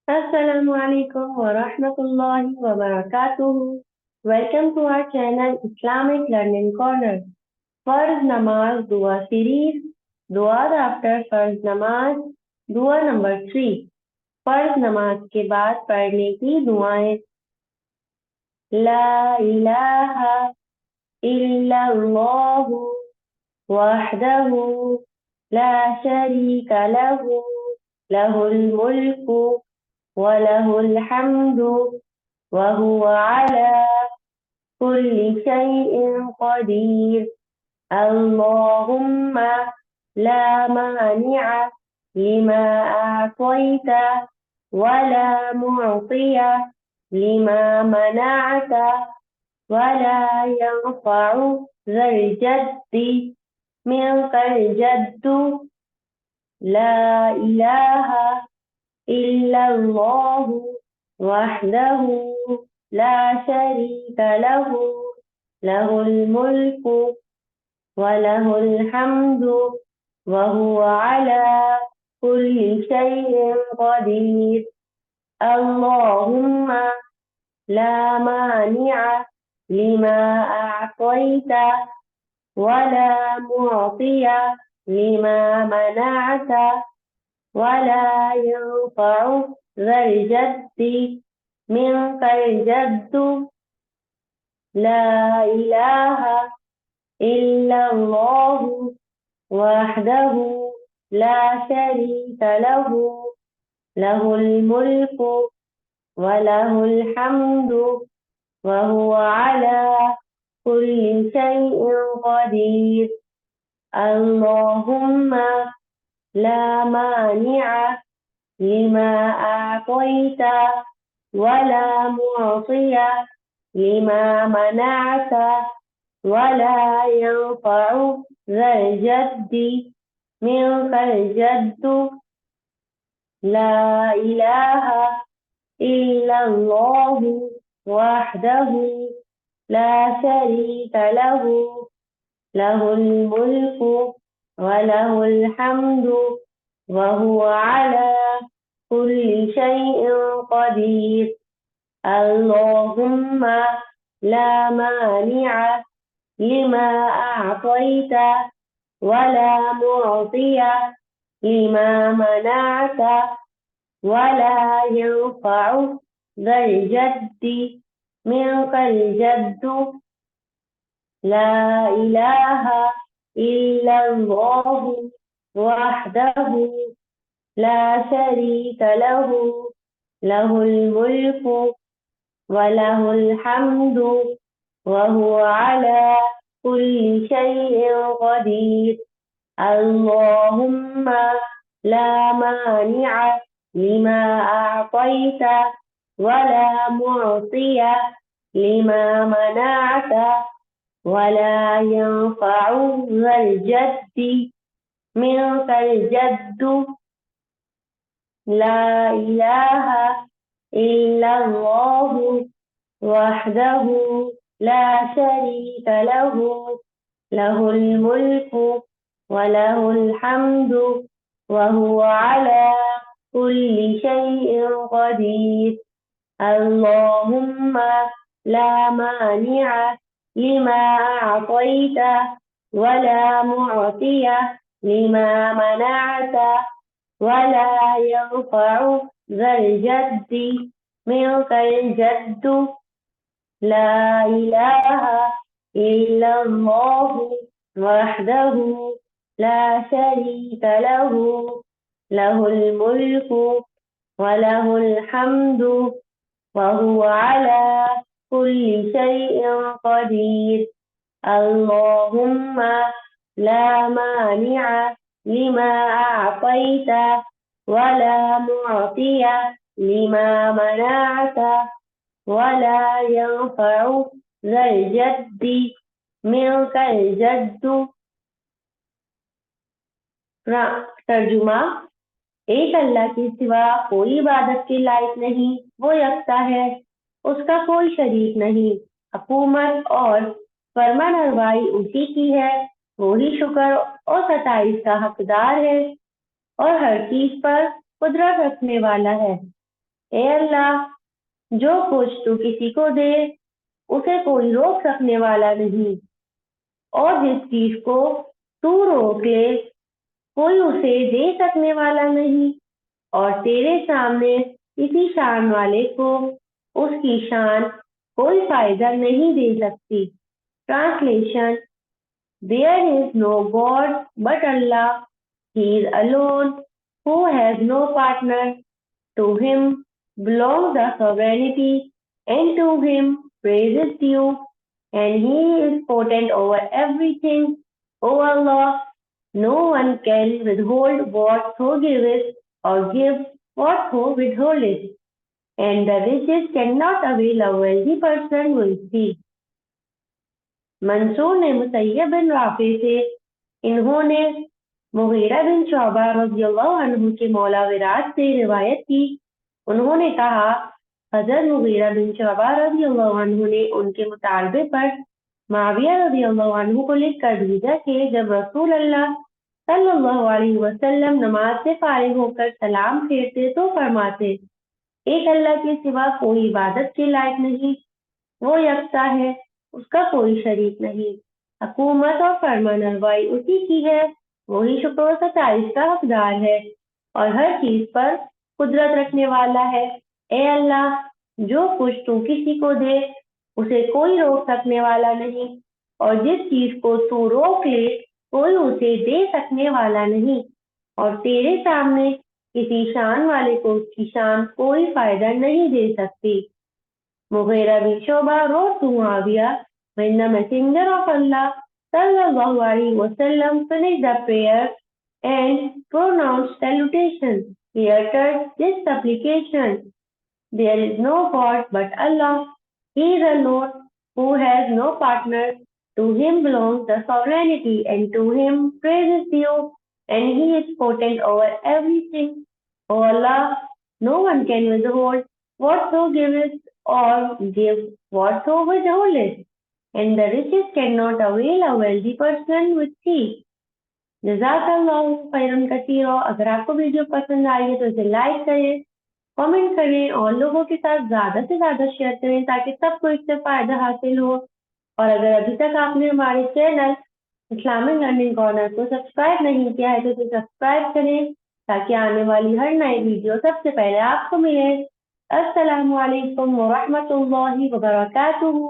Assalamu alaikum wa rahmatullahi wa barakatuhu. Welcome to our channel Islamic Learning Corner. Farz Namaz Dua Series. Dua after Farz Namaz. Dua number 3. फर्ज नमाज के बाद पढ़ने की दुआएं। ला इलाहा इल्लल्लाहु वहदहु ला शरीका लहु लहुल मुल्कु वलहुल हम्दु वहुवा अला कुल्ली शैइन क़दीर। अल्लाहुम्मा ला मानिअ लिमा अअतैत वला मुअतिय लिमा मनअत वला यंफअु ज़ल जद्दि मिनकल जद्दु। ला इलाहा इल्लल्लाहु वहदहु ला शरीका लहु लहुल मुल्कु वलहुल हम्दु वहुवा अला कुल्ली शैइन क़दीर। अल्लाहुम्मा ला मानिअ लिमा अअतैत वला मुअतिय लिमा मनअत वला यंफअु ज़ल जद्दि मिनकल जद्दु। ला इलाहा इल्लल्लाहु वहदहु ला शरीका लहु लहुल मुल्कु वलहुल हम्दु वहुवा अला कुल्ली शैइन क़दीर। अल्लाहुम्मा ला मानिअ लिमा अअतैत वला मुअतिय लिमा मनअत वला यंफअु ज़ल जद्दि मिनकल जद्दु। ला इलाहा इल्लल्लाहु वहदहु ला शरीका लहु लहुल मुल्कु वलहुल हम्दु वहुवा अला कुल्ली शैइन क़दीर। अल्लाहुम्मा ला मानिअ लिमा अअतैत वला मुअतिय लिमा मनअत वला यंफअु ज़ल जद्दि मिनकल जद्दु। ला इलाहा इल्लल्लाहु वहदहु ला शरीका लहु लहुल मुल्कु वलहुल हम्दु वहुवा अला कुल्ली शैइन क़दीर। अल्लाहुम्मा ला मानिअ लिमा अअतैत वला मुअतिय लिमा मनअत वला यंफअु ज़ल जद्दि मिनकल जद्दु। ला इलाहा इल्लल्लाहु वहदहु ला शरीका लहु लहुल मुल्कु वलहुल हम्दु वहुवा अला कुल्ली शैइन क़दीर। अल्लाहुम्मा ला मानिअ लिमा अअतैत वला मुअतिय लिमा मनअत वला यंफअु ज़ल जद्दि मिनकल जद्दु। ला इलाहा इल्लल्लाहु वहदहु ला शरीका लहु लहुल मुल्कु वलहुल हम्दु वहुवा अला कुल्ली शैइन क़दीर। अल्लाहुम्मा ला मानिअ लिमा अअतैत वला मुअतिय लिमा मनअत वला यंफअु ज़ल जद्दि मिनकल जद्दु। तर्जुमा। एक अल्लाह के सिवा कोई इबादत के लायक नहीं, वो यकता है, उसका कोई शरीक नहीं। हुकूमत और फरमानरवाई उसी की है, वो ही शुक्र और सताइश का हकदार है और हर चीज पर कुदरत रखने वाला है। ए अल्लाह, जो कुछ तू किसी को दे उसे कोई रोक सकने वाला नहीं, और जिस चीज को तू रोक ले कोई उसे दे सकने वाला नहीं, और तेरे सामने किसी शान वाले को उसकी शान कोई फायदा नहीं दे सकती। Translation: There is no God but Allah. He is alone, who has no partner. To him belongs the sovereignty, and to him praise is due, and he is potent over everything. O Allah, no one can withhold what thou givest, or give what thou withholdest, and the riches cannot avail a wealthy person will see. मंसूर ने मुसैयब बिन राफी से इन्होंने Mughira बिन शोबा रज़ियल्लाहु अन्हु के मौला विराज से रिवायत की। उन्होंने कहा, हजरत मुगीरा बिन शोबा रज़ियल्लाहु अन्हु ने उनके मुतालबे पर माविया रज़ियल्लाहु अन्हु को लिख कर भेजा कि जब रसूल अल्लाह सल्लल्लाहु अलैहि वसल्लम नमाज से फारिग होकर सलाम फेरते तो फरमाते, एक अल्लाह के सिवा कोई इबादत के लायक नहीं, वो यकता है, उसका कोई शरीक नहीं। हुकूमत और फरमानरवाई उसी की है, वही शुक्र और सताइश का हकदार है और हर चीज पर कुदरत रखने वाला है। ए अल्लाह, जो कुछ तू किसी को दे उसे कोई रोक सकने वाला नहीं, और जिस चीज को तू रोक ले कोई उसे दे सकने वाला नहीं, और तेरे सामने किसी शान वाले को उसकी शान कोई फायदा नहीं दे सकती। Mughira bin Shoba wrote to Muawiyah, when the Messenger of Allah sallallahu alaihi wasallam finished the prayer and pronounced salutation, he uttered this supplication: There is no God but Allah. He is alone, who has no partner. To him belongs the sovereignty, and to him praise is due, and he is potent over everything. O Allah, no one can withhold what thou givest, or give what thou withholdest, and the riches cannot avail a wealthy person with thee. जज़ाकल्लाहु खैरन कसीरा। अगर आपको video पसंद आई है तो इसे like करें, comment करें और लोगों के साथ ज्यादा से ज्यादा शेयर करें ताकि सबको इससे फायदा हासिल हो। और अगर अभी तक आपने हमारे चैनल इस्लामिक लर्निंग कॉर्नर को सब्सक्राइब नहीं किया है तो इसे सब्सक्राइब करें ताकि आने वाली हर नई वीडियो सबसे पहले आपको मिले। अस्सलामु अलैकुम व रहमतुल्लाहि व बरकातुहू।